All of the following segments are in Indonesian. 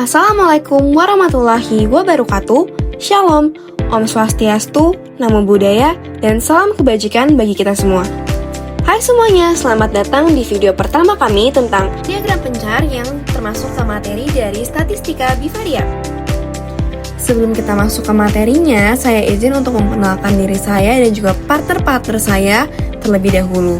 Assalamualaikum warahmatullahi wabarakatuh. Shalom, Om Swastiastu, Namo Buddhaya, dan salam kebajikan bagi kita semua. Hai semuanya, selamat datang di video pertama kami tentang diagram pencar yang termasuk ke materi dari statistika bivariat. Sebelum kita masuk ke materinya, saya izin untuk memperkenalkan diri saya dan juga partner-partner saya terlebih dahulu.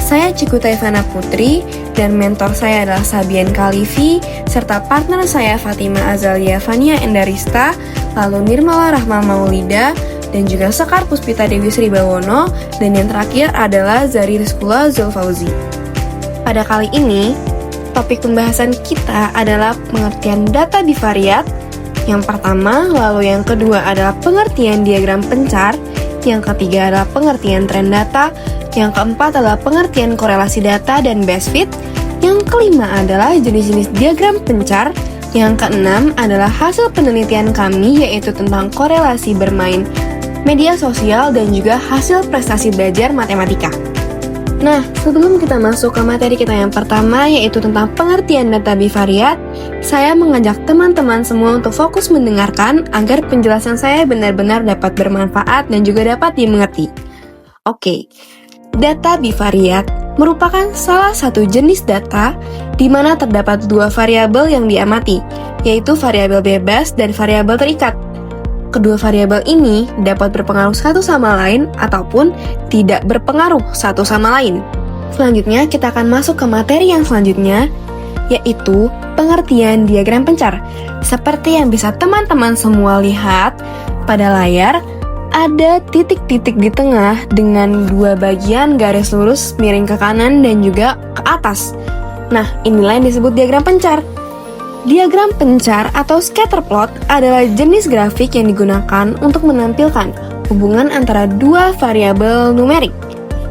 Saya Cikuta Ivana Putri, dan mentor saya adalah Sabian Kalifi, serta partner saya Fatima Azalia Fania Endarista, lalu Nirmala Rahma Maulida, dan juga Sekar Puspita Dewi Sri Bawono, dan yang terakhir adalah Zari Rizkula Zulfauzi. Pada kali ini, topik pembahasan kita adalah pengertian data bivariat, yang pertama, lalu yang kedua adalah pengertian diagram pencar, yang ketiga adalah pengertian tren data, yang keempat adalah pengertian korelasi data dan best fit, yang kelima adalah jenis-jenis diagram pencar, yang keenam adalah hasil penelitian kami yaitu tentang korelasi bermain media sosial dan juga hasil prestasi belajar matematika. Nah, sebelum kita masuk ke materi kita yang pertama yaitu tentang pengertian data bivariat, saya mengajak teman-teman semua untuk fokus mendengarkan agar penjelasan saya benar-benar dapat bermanfaat dan juga dapat dimengerti. Oke, data bivariat merupakan salah satu jenis data di mana terdapat dua variabel yang diamati, yaitu variabel bebas dan variabel terikat. Kedua variabel ini dapat berpengaruh satu sama lain ataupun tidak berpengaruh satu sama lain. Selanjutnya, kita akan masuk ke materi yang selanjutnya, yaitu pengertian diagram pencar. Seperti yang bisa teman-teman semua lihat pada layar, ada titik-titik di tengah dengan dua bagian garis lurus miring ke kanan dan juga ke atas. Nah, inilah yang disebut diagram pencar. Diagram pencar atau scatter plot adalah jenis grafik yang digunakan untuk menampilkan hubungan antara dua variabel numerik.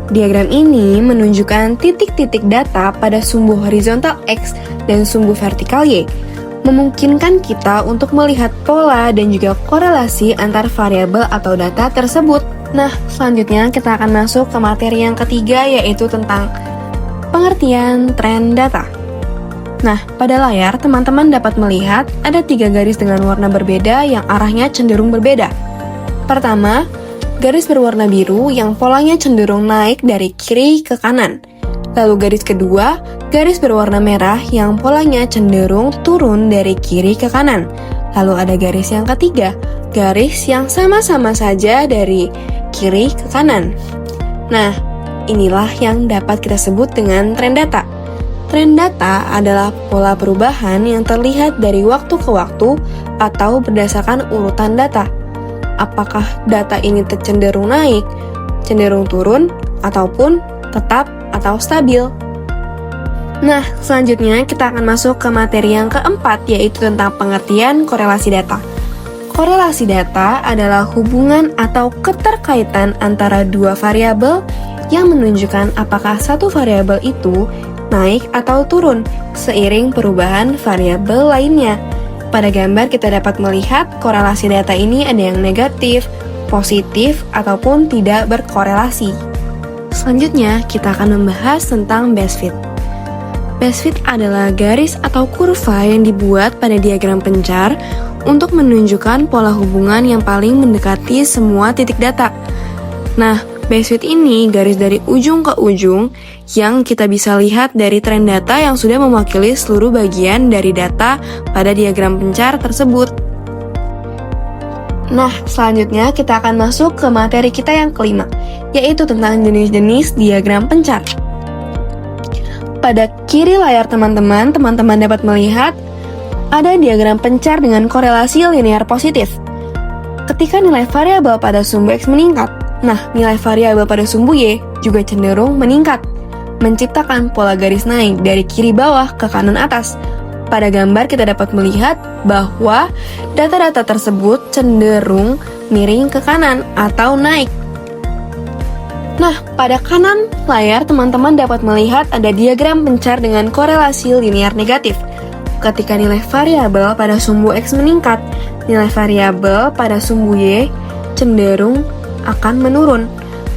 Diagram ini menunjukkan titik-titik data pada sumbu horizontal X dan sumbu vertikal Y, memungkinkan kita untuk melihat pola dan juga korelasi antar variabel atau data tersebut. Nah, selanjutnya kita akan masuk ke materi yang ketiga yaitu tentang pengertian tren data. Nah, pada layar teman-teman dapat melihat ada 3 garis dengan warna berbeda yang arahnya cenderung berbeda. Pertama, garis berwarna biru yang polanya cenderung naik dari kiri ke kanan. Lalu garis kedua, garis berwarna merah yang polanya cenderung turun dari kiri ke kanan. Lalu ada garis yang ketiga, garis yang sama-sama saja dari kiri ke kanan. Nah, inilah yang dapat kita sebut dengan tren data. Tren data adalah pola perubahan yang terlihat dari waktu ke waktu atau berdasarkan urutan data. Apakah data ini cenderung naik, cenderung turun, ataupun tetap atau stabil. Nah, selanjutnya kita akan masuk ke materi yang keempat yaitu tentang pengertian korelasi data. Korelasi data adalah hubungan atau keterkaitan antara dua variabel yang menunjukkan apakah satu variabel itu naik atau turun seiring perubahan variabel lainnya. Pada gambar kita dapat melihat korelasi data ini ada yang negatif, positif, ataupun tidak berkorelasi. Selanjutnya, kita akan membahas tentang best fit. Best fit adalah garis atau kurva yang dibuat pada diagram pencar untuk menunjukkan pola hubungan yang paling mendekati semua titik data. Nah, best fit ini garis dari ujung ke ujung yang kita bisa lihat dari tren data yang sudah mewakili seluruh bagian dari data pada diagram pencar tersebut. Nah, selanjutnya kita akan masuk ke materi kita yang kelima, yaitu tentang jenis-jenis diagram pencar. Pada kiri layar teman-teman dapat melihat ada diagram pencar dengan korelasi linear positif. Ketika nilai variabel pada sumbu X meningkat, nah nilai variabel pada sumbu Y juga cenderung meningkat, menciptakan pola garis naik dari kiri bawah ke kanan atas. Pada gambar kita dapat melihat bahwa data-data tersebut cenderung miring ke kanan atau naik. Nah, pada kanan layar teman-teman dapat melihat ada diagram pencar dengan korelasi linear negatif. Ketika nilai variabel pada sumbu X meningkat, nilai variabel pada sumbu Y cenderung akan menurun,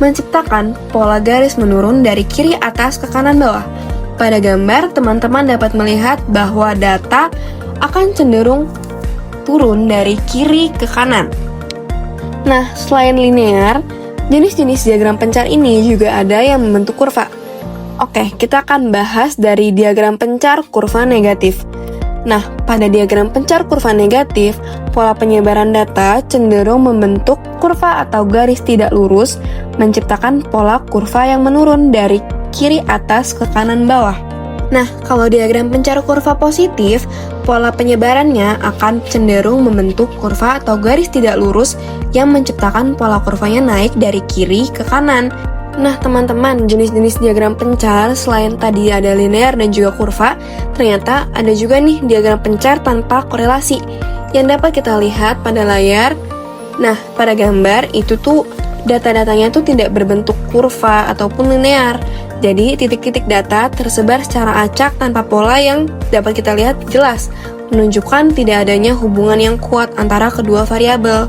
menciptakan pola garis menurun dari kiri atas ke kanan bawah. Pada gambar, teman-teman dapat melihat bahwa data akan cenderung turun dari kiri ke kanan. Nah, selain linear, jenis-jenis diagram pencar ini juga ada yang membentuk kurva. Oke, kita akan bahas dari diagram pencar kurva negatif. Nah, pada diagram pencar kurva negatif, pola penyebaran data cenderung membentuk kurva atau garis tidak lurus, menciptakan pola kurva yang menurun dari kiri atas ke kanan bawah. Nah, kalau diagram pencar kurva positif, pola penyebarannya akan cenderung membentuk kurva atau garis tidak lurus yang menciptakan pola kurvanya naik dari kiri ke kanan. Nah, teman-teman, jenis-jenis diagram pencar selain tadi ada linear dan juga kurva, ternyata ada juga nih diagram pencar tanpa korelasi yang dapat kita lihat pada layar. Nah, pada gambar itu tuh data-datanya tuh tidak berbentuk kurva ataupun linear. Jadi, titik-titik data tersebar secara acak tanpa pola yang dapat kita lihat jelas, menunjukkan tidak adanya hubungan yang kuat antara kedua variabel.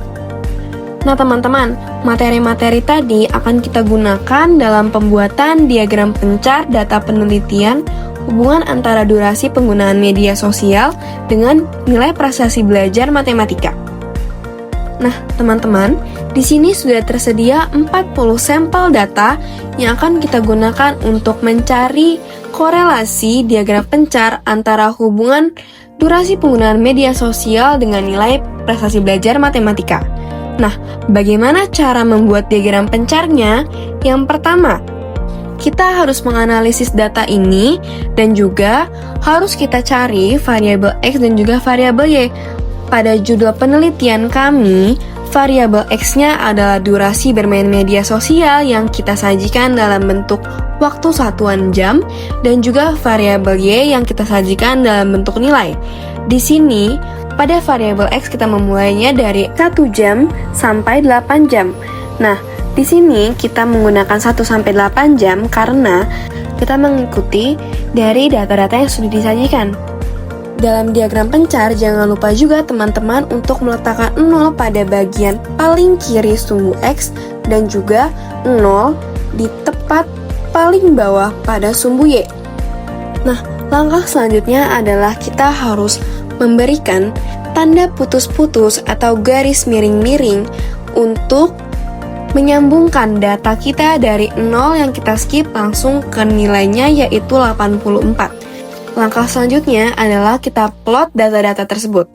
Nah, teman-teman, materi-materi tadi akan kita gunakan dalam pembuatan diagram pencar data penelitian hubungan antara durasi penggunaan media sosial dengan nilai prestasi belajar matematika. Nah, teman-teman, di sini sudah tersedia 40 sampel data yang akan kita gunakan untuk mencari korelasi diagram pencar antara hubungan durasi penggunaan media sosial dengan nilai prestasi belajar matematika. Nah, bagaimana cara membuat diagram pencarnya? Yang pertama, kita harus menganalisis data ini dan juga harus kita cari variabel X dan juga variabel Y. Pada judul penelitian kami, variabel X-nya adalah durasi bermain media sosial yang kita sajikan dalam bentuk waktu satuan jam dan juga variabel Y yang kita sajikan dalam bentuk nilai. Di sini, pada variabel X kita memulainya dari 1 jam sampai 8 jam. Nah, di sini kita menggunakan 1 sampai 8 jam karena kita mengikuti dari data-data yang sudah disajikan. Dalam diagram pencar, jangan lupa juga teman-teman untuk meletakkan 0 pada bagian paling kiri sumbu X dan juga 0 di tepat paling bawah pada sumbu Y. Nah, langkah selanjutnya adalah kita harus memberikan tanda putus-putus atau garis miring-miring untuk menyambungkan data kita dari 0 yang kita skip langsung ke nilainya yaitu 84. Langkah selanjutnya adalah kita plot data-data tersebut.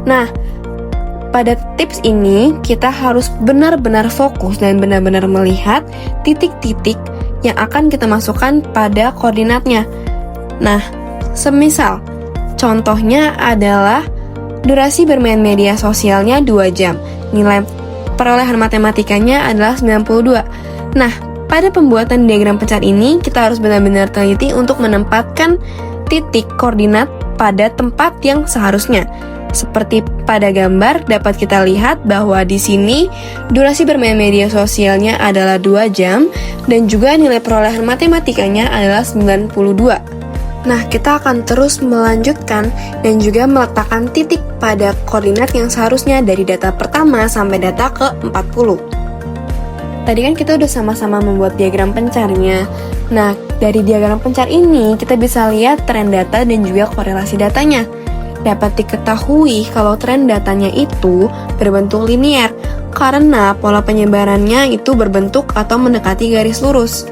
Nah, pada tips ini kita harus benar-benar fokus dan benar-benar melihat titik-titik yang akan kita masukkan pada koordinatnya. Nah, semisal contohnya adalah durasi bermain media sosialnya 2 jam. Nilai perolehan matematikanya adalah 92. Nah, pada pembuatan diagram pencar ini kita harus benar-benar teliti untuk menempatkan titik koordinat pada tempat yang seharusnya. Seperti pada gambar dapat kita lihat bahwa di sini durasi bermain media sosialnya adalah 2 jam dan juga nilai perolehan matematikanya adalah 92. Nah, kita akan terus melanjutkan dan juga meletakkan titik pada koordinat yang seharusnya dari data pertama sampai data ke-40. Tadi kan kita udah sama-sama membuat diagram pencarnya. Nah, dari diagram pencar ini kita bisa lihat tren data dan juga korelasi datanya. Dapat diketahui kalau tren datanya itu berbentuk linear karena pola penyebarannya itu berbentuk atau mendekati garis lurus.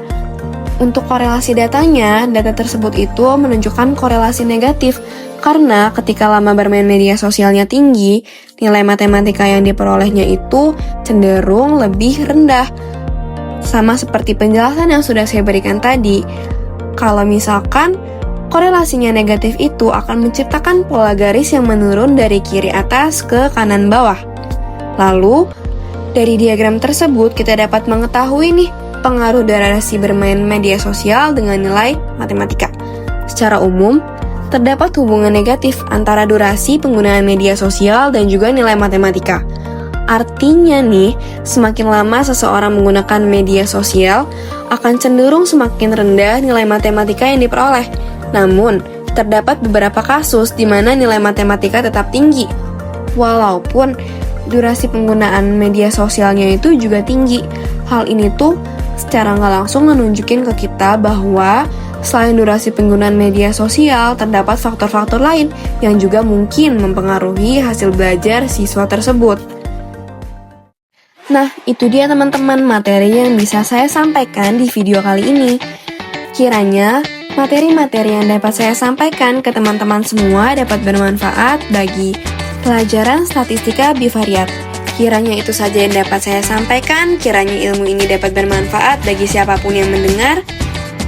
Untuk korelasi datanya, data tersebut itu menunjukkan korelasi negatif karena ketika lama bermain media sosialnya tinggi, nilai matematika yang diperolehnya itu cenderung lebih rendah. Sama seperti penjelasan yang sudah saya berikan tadi, kalau misalkan korelasinya negatif itu akan menciptakan pola garis yang menurun dari kiri atas ke kanan bawah. Lalu, dari diagram tersebut kita dapat mengetahui nih pengaruh durasi bermain media sosial dengan nilai matematika. Secara umum, terdapat hubungan negatif antara durasi penggunaan media sosial dan juga nilai matematika. Artinya nih, semakin lama seseorang menggunakan media sosial, akan cenderung semakin rendah nilai matematika yang diperoleh. Namun, terdapat beberapa kasus di mana nilai matematika tetap tinggi, walaupun durasi penggunaan media sosialnya itu juga tinggi. Hal ini tuh secara nggak langsung menunjukin ke kita bahwa Selain durasi penggunaan media sosial, terdapat faktor-faktor lain yang juga mungkin mempengaruhi hasil belajar siswa tersebut. Nah, itu dia teman-teman materi yang bisa saya sampaikan di video kali ini. Kiranya, materi-materi yang dapat saya sampaikan ke teman-teman semua dapat bermanfaat bagi pelajaran statistika bivariat. Kiranya itu saja yang dapat saya sampaikan, kiranya ilmu ini dapat bermanfaat bagi siapapun yang mendengar.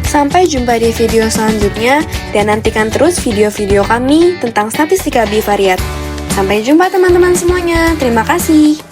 Sampai jumpa di video selanjutnya, dan nantikan terus video-video kami tentang statistika bivariat. Sampai jumpa teman-teman semuanya, terima kasih.